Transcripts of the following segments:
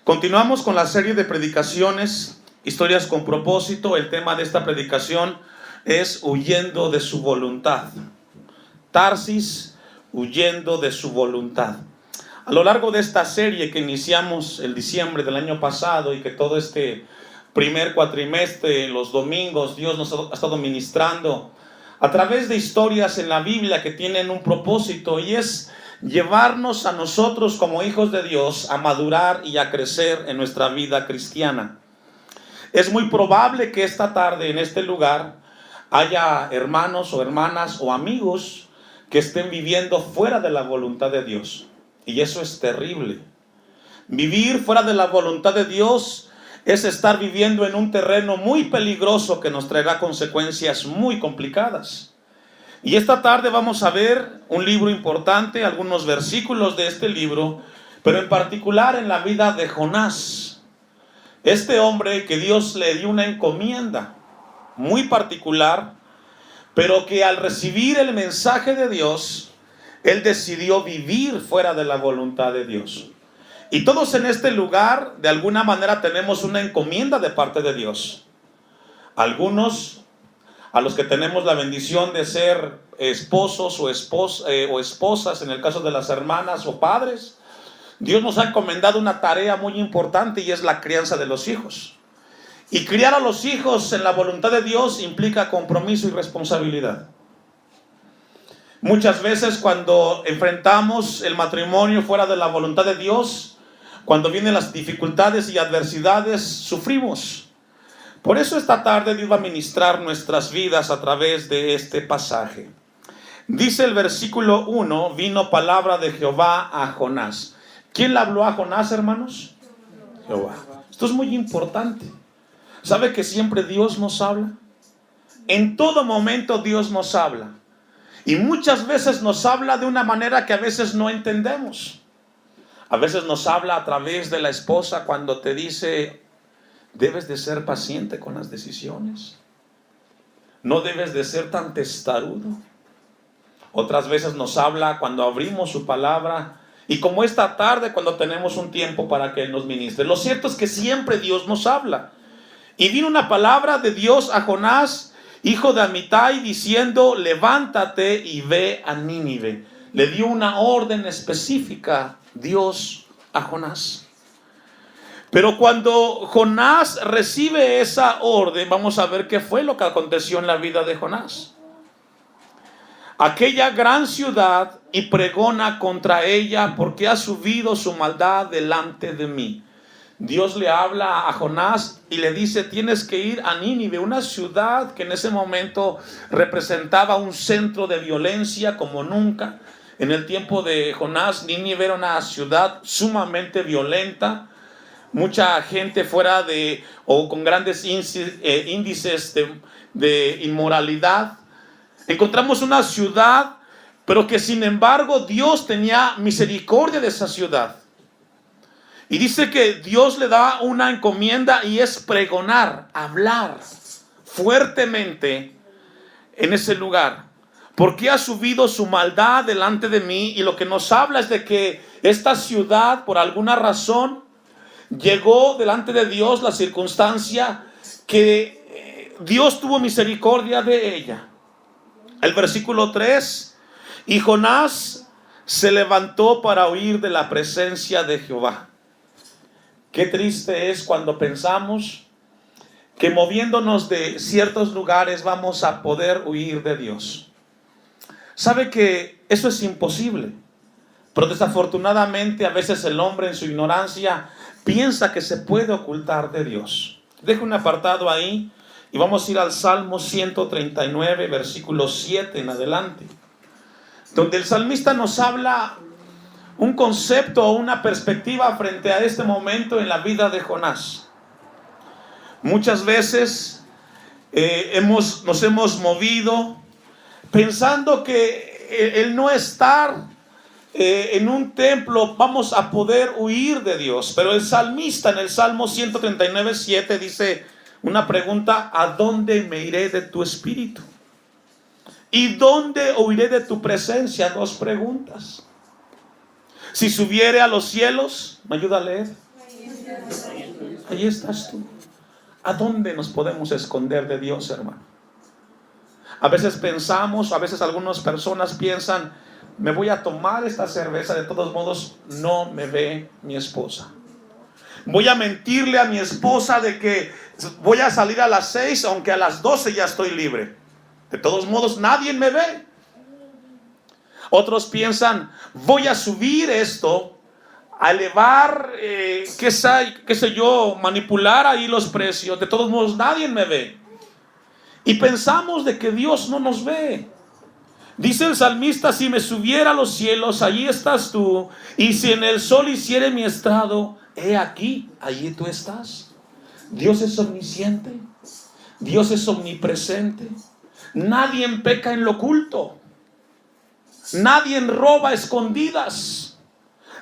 Continuamos con la serie de predicaciones, historias con propósito. El tema de esta predicación es huyendo de su voluntad. Tarsis, huyendo de su voluntad. A lo largo de esta serie que iniciamos el diciembre del año pasado y que todo este primer cuatrimestre, los domingos, Dios nos ha estado ministrando a través de historias en la Biblia que tienen un propósito, y es llevarnos a nosotros como hijos de Dios a madurar y a crecer en nuestra vida cristiana. Es muy probable que esta tarde en este lugar haya hermanos o hermanas o amigos que estén viviendo fuera de la voluntad de Dios, y eso es terrible. Vivir fuera de la voluntad de Dios es estar viviendo en un terreno muy peligroso que nos traerá consecuencias muy complicadas. Y esta tarde vamos a ver un libro importante, algunos versículos de este libro, pero en particular en la vida de Jonás. Este hombre que Dios le dio una encomienda muy particular, pero que al recibir el mensaje de Dios, él decidió vivir fuera de la voluntad de Dios. Y todos en este lugar, de alguna manera, tenemos una encomienda de parte de Dios. Algunos, a los que tenemos la bendición de ser esposos o esposas, en el caso de las hermanas, o padres, Dios nos ha encomendado una tarea muy importante, y es la crianza de los hijos. Y criar a los hijos en la voluntad de Dios implica compromiso y responsabilidad. Muchas veces cuando enfrentamos el matrimonio fuera de la voluntad de Dios, cuando vienen las dificultades y adversidades, sufrimos. Por eso esta tarde Dios va a ministrar nuestras vidas a través de este pasaje. Dice el versículo 1, vino palabra de Jehová a Jonás. ¿Quién le habló a Jonás, hermanos? Jehová. Esto es muy importante. ¿Sabe que siempre Dios nos habla? En todo momento Dios nos habla. Y muchas veces nos habla de una manera que a veces no entendemos. A veces nos habla a través de la esposa cuando te dice: debes de ser paciente con las decisiones. No debes de ser tan testarudo. Otras veces nos habla cuando abrimos su palabra, y como esta tarde cuando tenemos un tiempo para que Él nos ministre. Lo cierto es que siempre Dios nos habla. Y vino una palabra de Dios a Jonás, hijo de Amitai, diciendo: levántate y ve a Nínive. Le dio una orden específica Dios a Jonás. Pero cuando Jonás recibe esa orden, vamos a ver qué fue lo que aconteció en la vida de Jonás. Aquella gran ciudad, y pregona contra ella, porque ha subido su maldad delante de mí. Dios le habla a Jonás y le dice: tienes que ir a Nínive, una ciudad que en ese momento representaba un centro de violencia como nunca. En el tiempo de Jonás, Nínive era una ciudad sumamente violenta. Mucha gente fuera de, o con grandes índices de inmoralidad. Encontramos una ciudad, pero que sin embargo Dios tenía misericordia de esa ciudad. Y dice que Dios le da una encomienda, y es pregonar, hablar fuertemente en ese lugar. Porque ha subido su maldad delante de mí. Y lo que nos habla es de que esta ciudad, por alguna razón, llegó delante de Dios la circunstancia que Dios tuvo misericordia de ella. El versículo 3, y Jonás se levantó para huir de la presencia de Jehová. Qué triste es cuando pensamos que moviéndonos de ciertos lugares vamos a poder huir de Dios. Sabe que eso es imposible, pero desafortunadamente a veces el hombre en su ignorancia piensa que se puede ocultar de Dios. Dejo un apartado ahí y vamos a ir al Salmo 139, versículo 7 en adelante, donde el salmista nos habla un concepto o una perspectiva frente a este momento en la vida de Jonás. Muchas veces nos hemos movido pensando que el no estar en un templo vamos a poder huir de Dios. Pero el salmista en el Salmo 139, 7 dice una pregunta: ¿a dónde me iré de tu espíritu? ¿Y dónde huiré de tu presencia? Dos preguntas. Si subiere a los cielos, ¿me ayuda a leer? Ahí estás tú. ¿A dónde nos podemos esconder de Dios, hermano? A veces pensamos, a veces algunas personas piensan, me voy a tomar esta cerveza, de todos modos no me ve mi esposa. Voy a mentirle a mi esposa de que voy a salir a las 6, aunque a las 12 ya estoy libre. De todos modos nadie me ve. Otros piensan, voy a subir esto, a elevar, qué sé yo, manipular ahí los precios. De todos modos nadie me ve. Y pensamos de que Dios no nos ve. Dice el salmista, si me subiera a los cielos, allí estás tú. Y si en el sol hiciere mi estrado, he aquí, allí tú estás. Dios es omnisciente. Dios es omnipresente. Nadie peca en lo oculto. Nadie roba a escondidas.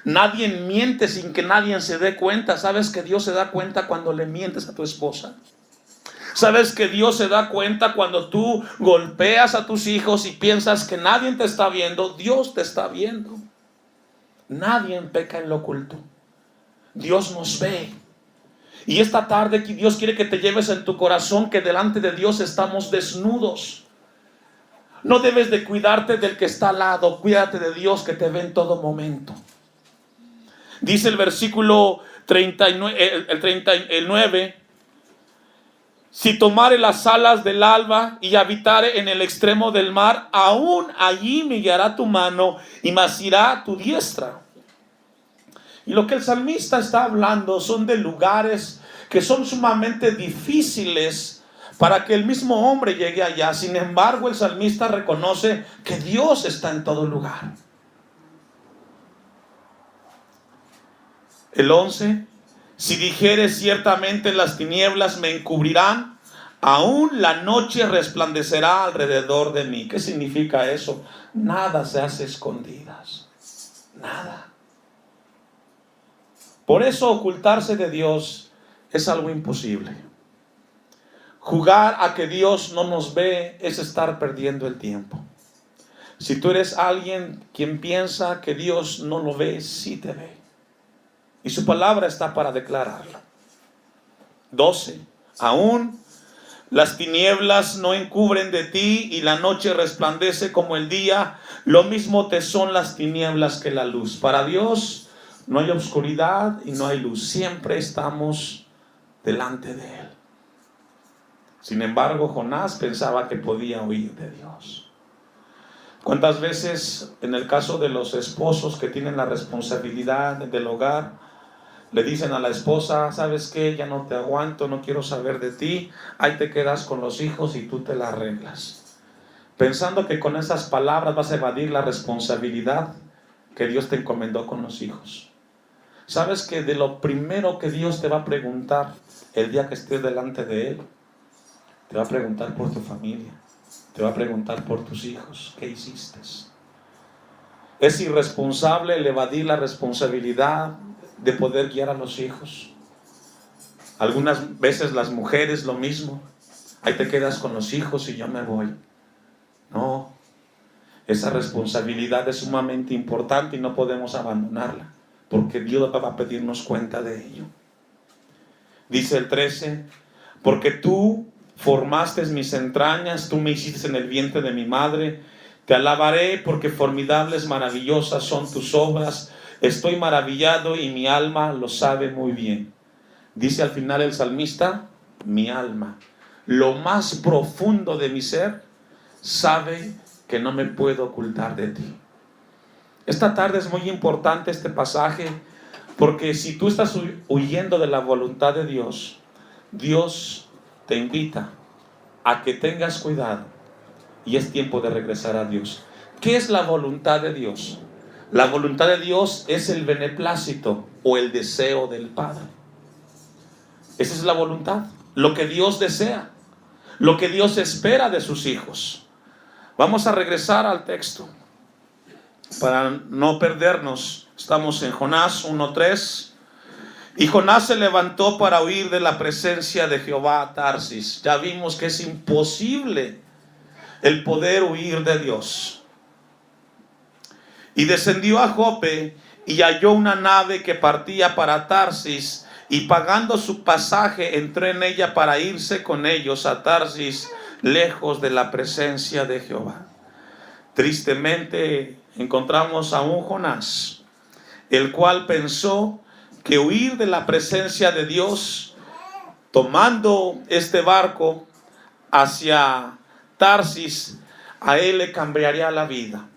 Nadie miente sin que nadie se dé cuenta. ¿Sabes que Dios se da cuenta cuando le mientes a tu esposa? ¿Sabes que Dios se da cuenta cuando tú golpeas a tus hijos y piensas que nadie te está viendo? Dios te está viendo. Nadie peca en lo oculto. Dios nos ve. Y esta tarde Dios quiere que te lleves en tu corazón que delante de Dios estamos desnudos. No debes de cuidarte del que está al lado. Cuídate de Dios que te ve en todo momento. Dice el versículo 39, el 9. Si tomare las alas del alba y habitare en el extremo del mar, aún allí me guiará tu mano y me asirá tu diestra. Y lo que el salmista está hablando son de lugares que son sumamente difíciles para que el mismo hombre llegue allá. Sin embargo, el salmista reconoce que Dios está en todo lugar. El 11. Si dijere ciertamente las tinieblas me encubrirán, aún la noche resplandecerá alrededor de mí. ¿Qué significa eso? Nada se hace escondidas. Nada. Por eso ocultarse de Dios es algo imposible. Jugar a que Dios no nos ve es estar perdiendo el tiempo. Si tú eres alguien quien piensa que Dios no lo ve, sí te ve. Y su palabra está para declararlo. 12. Aún las tinieblas no encubren de ti y la noche resplandece como el día. Lo mismo te son las tinieblas que la luz. Para Dios no hay oscuridad y no hay luz. Siempre estamos delante de Él. Sin embargo, Jonás pensaba que podía huir de Dios. ¿Cuántas veces en el caso de los esposos que tienen la responsabilidad del hogar, le dicen a la esposa, ¿sabes qué? Ya no te aguanto, no quiero saber de ti, ahí te quedas con los hijos y tú te la arreglas? Pensando que con esas palabras vas a evadir la responsabilidad que Dios te encomendó con los hijos. ¿Sabes que de lo primero que Dios te va a preguntar el día que estés delante de Él? Te va a preguntar por tu familia, te va a preguntar por tus hijos, ¿qué hiciste? Es irresponsable el evadir la responsabilidad de poder guiar a los hijos. Algunas veces las mujeres lo mismo. Ahí te quedas con los hijos y yo me voy. No, esa responsabilidad es sumamente importante y no podemos abandonarla, porque Dios va a pedirnos cuenta de ello. Dice el 13, porque tú formaste mis entrañas, tú me hiciste en el vientre de mi madre. Te alabaré porque formidables, maravillosas son tus obras. Estoy maravillado y mi alma lo sabe muy bien. Dice al final el salmista, mi alma, lo más profundo de mi ser, sabe que no me puedo ocultar de ti. Esta tarde es muy importante este pasaje, porque si tú estás huyendo de la voluntad de Dios, Dios te invita a que tengas cuidado y es tiempo de regresar a Dios. ¿Qué es la voluntad de Dios? La voluntad de Dios es el beneplácito o el deseo del Padre. Esa es la voluntad, lo que Dios desea, lo que Dios espera de sus hijos. Vamos a regresar al texto para no perdernos. Estamos en Jonás 1:3. Y Jonás se levantó para huir de la presencia de Jehová a Tarsis. Ya vimos que es imposible el poder huir de Dios. Y descendió a Jope y halló una nave que partía para Tarsis y pagando su pasaje entró en ella para irse con ellos a Tarsis, lejos de la presencia de Jehová. Tristemente encontramos a un Jonás, el cual pensó que huir de la presencia de Dios, tomando este barco hacia Tarsis, a él le cambiaría la vida.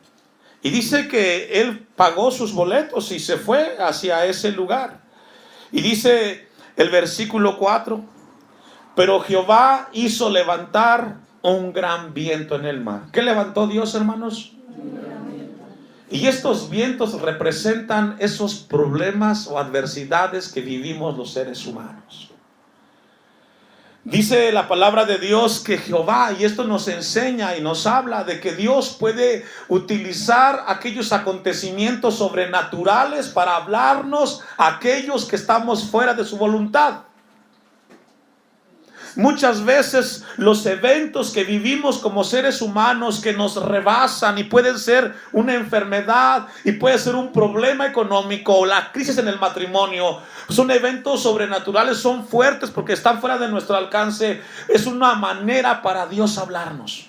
Y dice que él pagó sus boletos y se fue hacia ese lugar. Y dice el versículo 4, pero Jehová hizo levantar un gran viento en el mar. ¿Qué levantó Dios, hermanos? Y estos vientos representan esos problemas o adversidades que vivimos los seres humanos. Dice la palabra de Dios que Jehová, y esto nos enseña y nos habla de que Dios puede utilizar aquellos acontecimientos sobrenaturales para hablarnos a aquellos que estamos fuera de su voluntad. Muchas veces los eventos que vivimos como seres humanos que nos rebasan, y pueden ser una enfermedad y puede ser un problema económico o la crisis en el matrimonio, son eventos sobrenaturales, son fuertes porque están fuera de nuestro alcance. Es una manera para Dios hablarnos.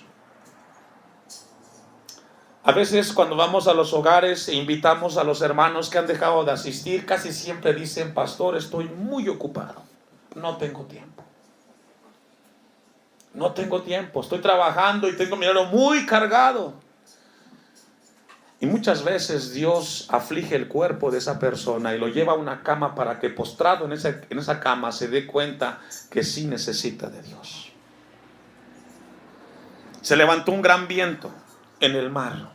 A veces cuando vamos a los hogares e invitamos a los hermanos que han dejado de asistir, casi siempre dicen: pastor, estoy muy ocupado, no tengo tiempo. No tengo tiempo, estoy trabajando y tengo mi horario muy cargado. Y muchas veces Dios aflige el cuerpo de esa persona y lo lleva a una cama para que postrado en esa cama se dé cuenta que sí necesita de Dios. Se levantó un gran viento en el mar.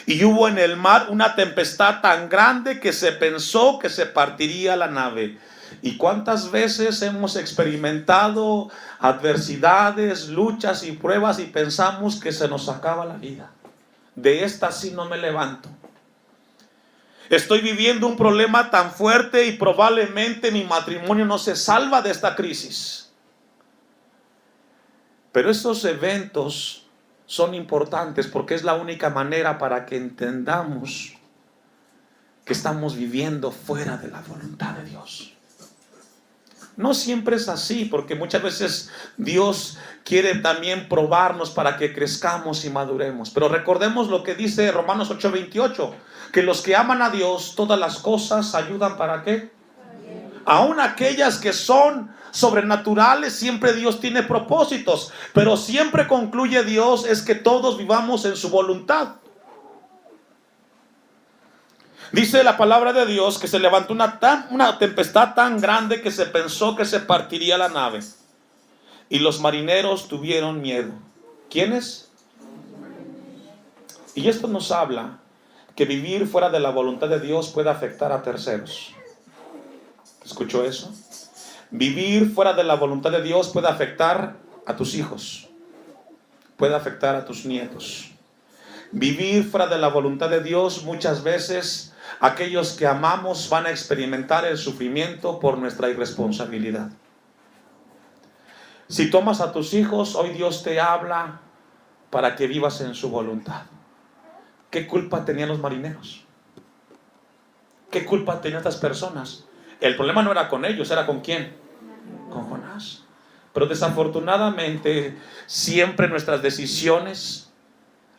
Y hubo en el mar una tempestad tan grande que se pensó que se partiría la nave. ¿Y cuántas veces hemos experimentado adversidades, luchas y pruebas y pensamos que se nos acaba la vida? De esta sí no me levanto. Estoy viviendo un problema tan fuerte y probablemente mi matrimonio no se salva de esta crisis. Pero estos eventos son importantes porque es la única manera para que entendamos que estamos viviendo fuera de la voluntad de Dios. No siempre es así, porque muchas veces Dios quiere también probarnos para que crezcamos y maduremos. Pero recordemos lo que dice Romanos 8:28, que los que aman a Dios, todas las cosas ayudan ¿para qué? Aún aquellas que son sobrenaturales, siempre Dios tiene propósitos, pero siempre concluye Dios es que todos vivamos en su voluntad. Dice la palabra de Dios que se levantó una tempestad tan grande que se pensó que se partiría la nave. Y los marineros tuvieron miedo. ¿Quiénes? Y esto nos habla que vivir fuera de la voluntad de Dios puede afectar a terceros. ¿Escuchó eso? Vivir fuera de la voluntad de Dios puede afectar a tus hijos. Puede afectar a tus nietos. Vivir fuera de la voluntad de Dios, muchas veces aquellos que amamos van a experimentar el sufrimiento por nuestra irresponsabilidad. Si tomas a tus hijos, hoy Dios te habla para que vivas en su voluntad. ¿Qué culpa tenían los marineros? ¿Qué culpa tenían estas personas? El problema no era con ellos, ¿era con quién? Con Jonás. Pero desafortunadamente siempre nuestras decisiones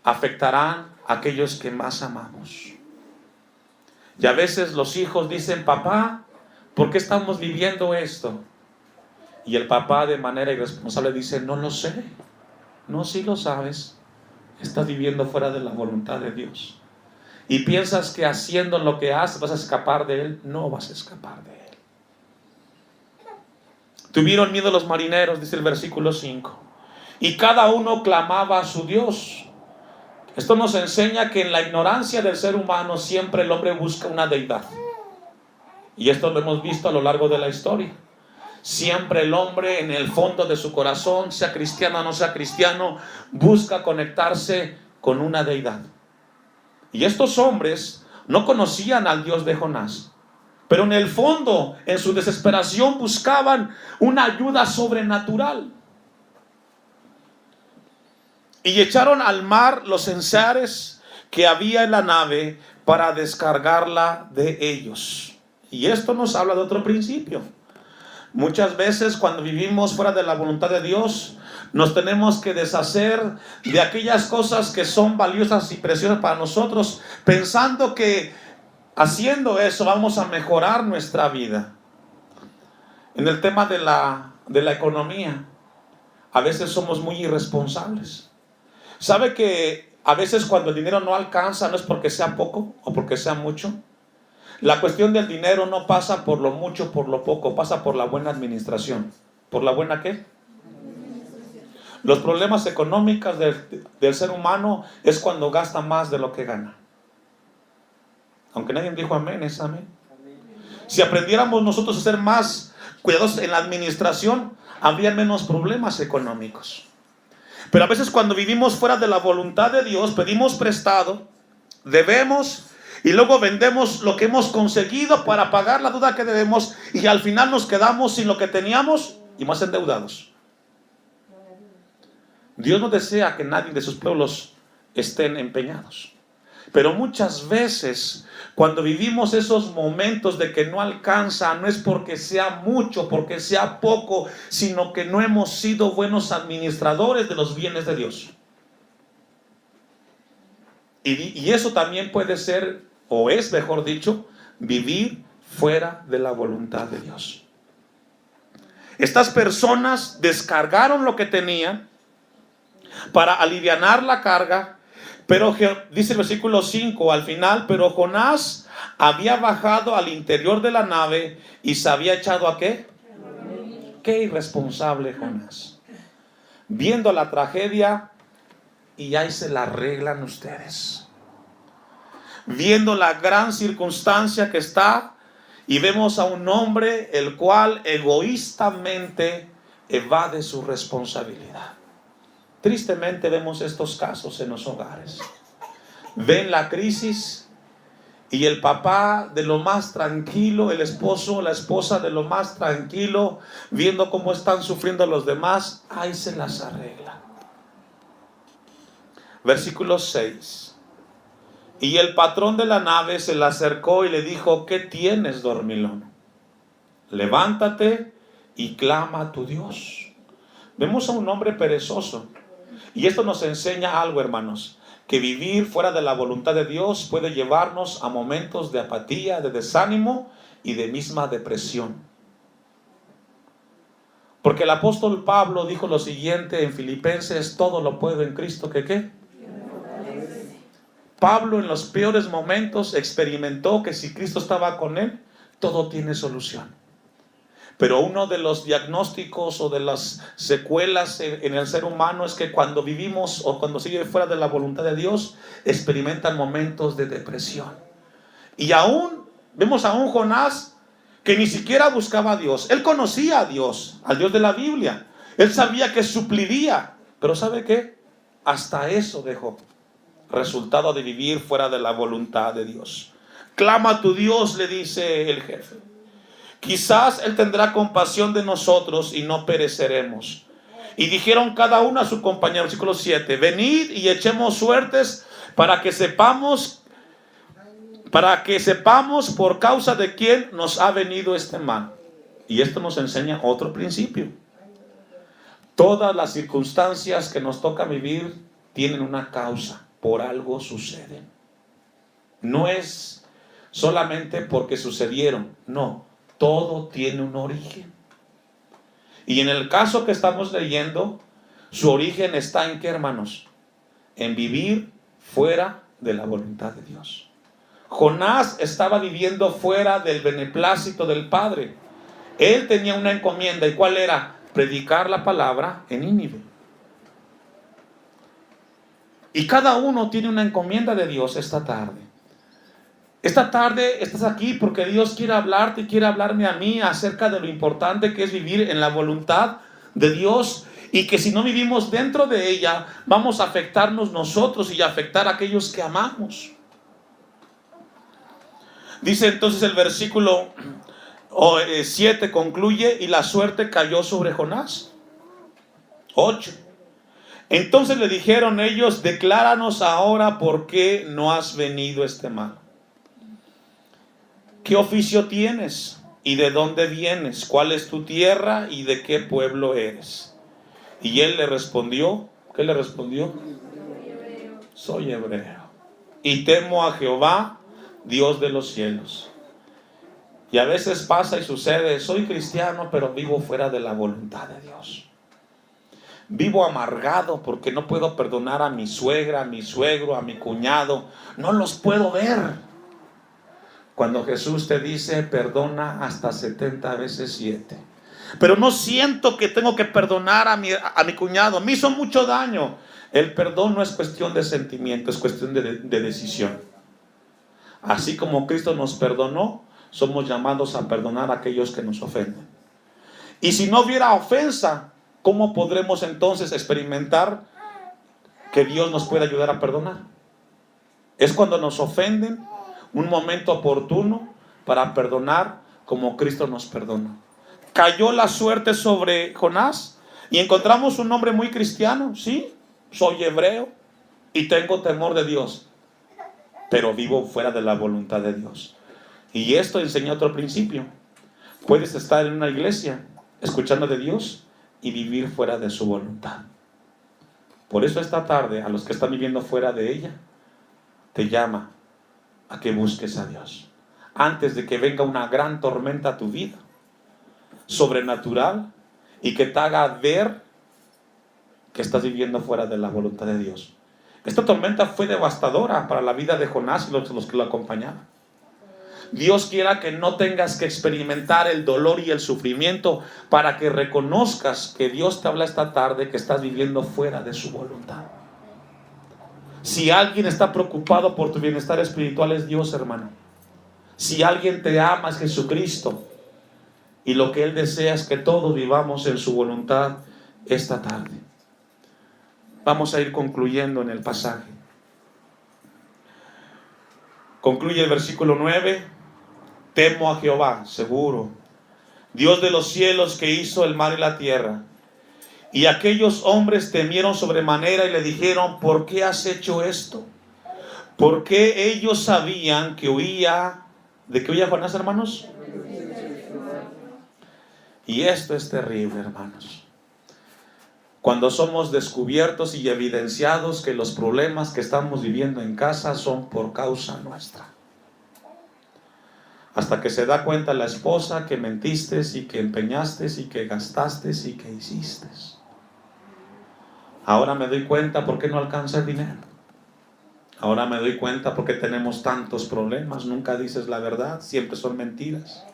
afectarán a aquellos que más amamos. Y a veces los hijos dicen: papá, ¿por qué estamos viviendo esto? Y el papá de manera irresponsable dice: no lo sé. No, sí lo sabes. Estás viviendo fuera de la voluntad de Dios. Y piensas que haciendo lo que haces vas a escapar de Él. No vas a escapar de Él. Tuvieron miedo los marineros, dice el versículo 5. Y cada uno clamaba a su Dios. Esto nos enseña que en la ignorancia del ser humano siempre el hombre busca una deidad. Y esto lo hemos visto a lo largo de la historia. Siempre el hombre en el fondo de su corazón, sea cristiano o no sea cristiano, busca conectarse con una deidad. Y estos hombres no conocían al Dios de Jonás, pero en el fondo, en su desesperación, buscaban una ayuda sobrenatural. Y echaron al mar los enseres que había en la nave para descargarla de ellos. Y esto nos habla de otro principio. Muchas veces cuando vivimos fuera de la voluntad de Dios, nos tenemos que deshacer de aquellas cosas que son valiosas y preciosas para nosotros, pensando que haciendo eso vamos a mejorar nuestra vida. En el tema de la economía, a veces somos muy irresponsables. ¿Sabe que a veces cuando el dinero no alcanza no es porque sea poco o porque sea mucho? La cuestión del dinero no pasa por lo mucho, por lo poco, pasa por la buena administración. ¿Por la buena qué? Los problemas económicos del ser humano es cuando gasta más de lo que gana. Aunque nadie dijo amén, es amén. Si aprendiéramos nosotros a ser más cuidadosos en la administración, habría menos problemas económicos. Pero a veces cuando vivimos fuera de la voluntad de Dios, pedimos prestado, debemos y luego vendemos lo que hemos conseguido para pagar la deuda que debemos y al final nos quedamos sin lo que teníamos y más endeudados. Dios no desea que nadie de sus pueblos estén empeñados. Pero muchas veces cuando vivimos esos momentos de que no alcanza, no es porque sea mucho, porque sea poco, sino que no hemos sido buenos administradores de los bienes de Dios. Y eso también puede ser, o es mejor dicho, vivir fuera de la voluntad de Dios. Estas personas descargaron lo que tenían para alivianar la carga. Pero dice el versículo 5 al final, pero Jonás había bajado al interior de la nave y se había echado ¿a qué? Qué irresponsable Jonás. Viendo la tragedia y ahí se la arreglan ustedes. Viendo la gran circunstancia que está y vemos a un hombre el cual egoístamente evade su responsabilidad. Tristemente vemos estos casos en los hogares. Ven la crisis y el papá de lo más tranquilo, el esposo, la esposa de lo más tranquilo, viendo cómo están sufriendo los demás, ahí se las arregla. Versículo 6. Y el patrón de la nave se le acercó y le dijo: ¿qué tienes, dormilón? Levántate y clama a tu Dios. Vemos a un hombre perezoso. Y esto nos enseña algo, hermanos, que vivir fuera de la voluntad de Dios puede llevarnos a momentos de apatía, de desánimo y de misma depresión. Porque el apóstol Pablo dijo lo siguiente en Filipenses: todo lo puedo en Cristo que ¿qué? Pablo en los peores momentos experimentó que si Cristo estaba con él, todo tiene solución. Pero uno de los diagnósticos o de las secuelas en el ser humano es que cuando vivimos o cuando sigue fuera de la voluntad de Dios, experimentan momentos de depresión. Y aún, vemos a un Jonás que ni siquiera buscaba a Dios. Él conocía a Dios, al Dios de la Biblia. Él sabía que supliría. Pero ¿sabe qué? Hasta eso dejó. Resultado de vivir fuera de la voluntad de Dios. Clama a tu Dios, le dice el jefe. Quizás Él tendrá compasión de nosotros y no pereceremos. Y dijeron cada uno a su compañero, versículo 7, venid y echemos suertes para que sepamos por causa de quién nos ha venido este mal. Y esto nos enseña otro principio. Todas las circunstancias que nos toca vivir tienen una causa, por algo suceden. No es solamente porque sucedieron, no. Todo tiene un origen. Y en el caso que estamos leyendo, su origen está en ¿qué, hermanos? En vivir fuera de la voluntad de Dios. Jonás estaba viviendo fuera del beneplácito del Padre. Él tenía una encomienda. ¿Y cuál era? Predicar la palabra en Nínive. Y cada uno tiene una encomienda de Dios esta tarde. Esta tarde estás aquí porque Dios quiere hablarte y quiere hablarme a mí acerca de lo importante que es vivir en la voluntad de Dios, y que si no vivimos dentro de ella vamos a afectarnos nosotros y a afectar a aquellos que amamos. Dice entonces el versículo 7 concluye: y la suerte cayó sobre Jonás. 8. Entonces le dijeron ellos: decláranos ahora por qué no has venido este mal. ¿Qué oficio tienes? ¿y de dónde vienes? ¿Cuál es tu tierra y de qué pueblo eres? Y él le respondió, ¿qué le respondió? Soy hebreo. Y temo a Jehová, Dios de los cielos. Y a veces pasa y sucede, soy cristiano, pero vivo fuera de la voluntad de Dios. Vivo amargado porque no puedo perdonar a mi suegra, a mi suegro, a mi cuñado. No los puedo ver. Cuando Jesús te dice, perdona hasta 70 veces 7. Pero no siento que tengo que perdonar a mi cuñado. Me hizo mucho daño. El perdón no es cuestión de sentimiento, es cuestión de decisión. Así como Cristo nos perdonó, somos llamados a perdonar a aquellos que nos ofenden. Y si no hubiera ofensa, ¿cómo podremos entonces experimentar que Dios nos puede ayudar a perdonar? Es cuando nos ofenden, un momento oportuno para perdonar como Cristo nos perdonó. Cayó la suerte sobre Jonás y encontramos un hombre muy cristiano. Sí, soy hebreo y tengo temor de Dios, pero vivo fuera de la voluntad de Dios. Y esto enseña otro principio. Puedes estar en una iglesia escuchando de Dios y vivir fuera de su voluntad. Por eso esta tarde, a los que están viviendo fuera de ella, te llama a que busques a Dios. Antes de que venga una gran tormenta a tu vida, sobrenatural, y que te haga ver que estás viviendo fuera de la voluntad de Dios. Esta tormenta fue devastadora para la vida de Jonás y los que lo acompañaban. Dios quiera que no tengas que experimentar el dolor y el sufrimiento para que reconozcas que Dios te habla esta tarde que estás viviendo fuera de su voluntad. Si alguien está preocupado por tu bienestar espiritual es Dios, hermano. Si alguien te ama es Jesucristo. Y lo que Él desea es que todos vivamos en su voluntad esta tarde. Vamos a ir concluyendo en el pasaje. Concluye el versículo 9. Temo a Jehová, seguro, Dios de los cielos, que hizo el mar y la tierra. Y aquellos hombres temieron sobremanera y le dijeron, ¿por qué has hecho esto? Porque ellos sabían que huía. ¿De qué huía Jonás, hermanos? Y esto es terrible, hermanos. Cuando somos descubiertos y evidenciados que los problemas que estamos viviendo en casa son por causa nuestra. Hasta que se da cuenta la esposa que mentiste y que empeñaste y que gastaste y que hiciste. Ahora me doy cuenta por qué no alcanza el dinero. Ahora me doy cuenta por qué tenemos tantos problemas. Nunca dices la verdad, siempre son mentiras.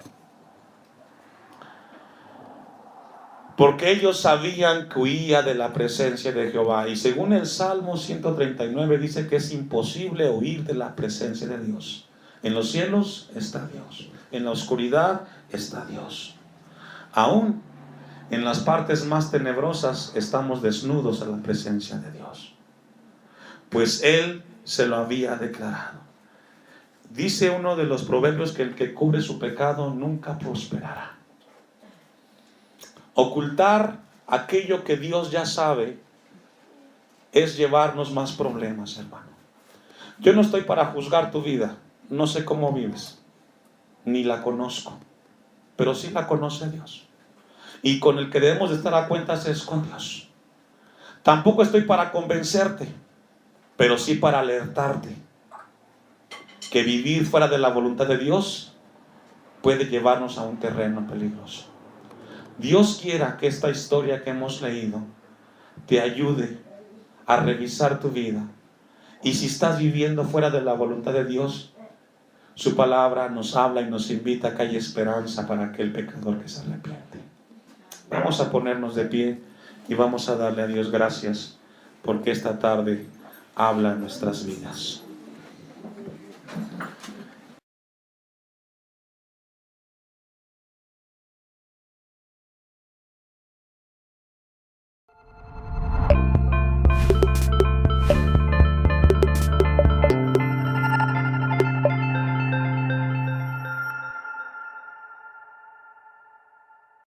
Porque ellos sabían que huía de la presencia de Jehová. Y según el Salmo 139 dice que es imposible huir de la presencia de Dios. En los cielos está Dios. En la oscuridad está Dios. Aún en las partes más tenebrosas estamos desnudos a la presencia de Dios. Pues Él se lo había declarado. Dice uno de los proverbios que el que cubre su pecado nunca prosperará. Ocultar aquello que Dios ya sabe es llevarnos más problemas, hermano. Yo no estoy para juzgar tu vida. No sé cómo vives, ni la conozco, pero sí la conoce Dios. Y con el que debemos de estar a cuentas es con Dios. Tampoco estoy para convencerte, pero sí para alertarte que vivir fuera de la voluntad de Dios puede llevarnos a un terreno peligroso. Dios quiera que esta historia que hemos leído te ayude a revisar tu vida. Y si estás viviendo fuera de la voluntad de Dios, su palabra nos habla y nos invita a que haya esperanza para aquel pecador que se arrepiente. Vamos a ponernos de pie y vamos a darle a Dios gracias porque esta tarde habla en nuestras vidas.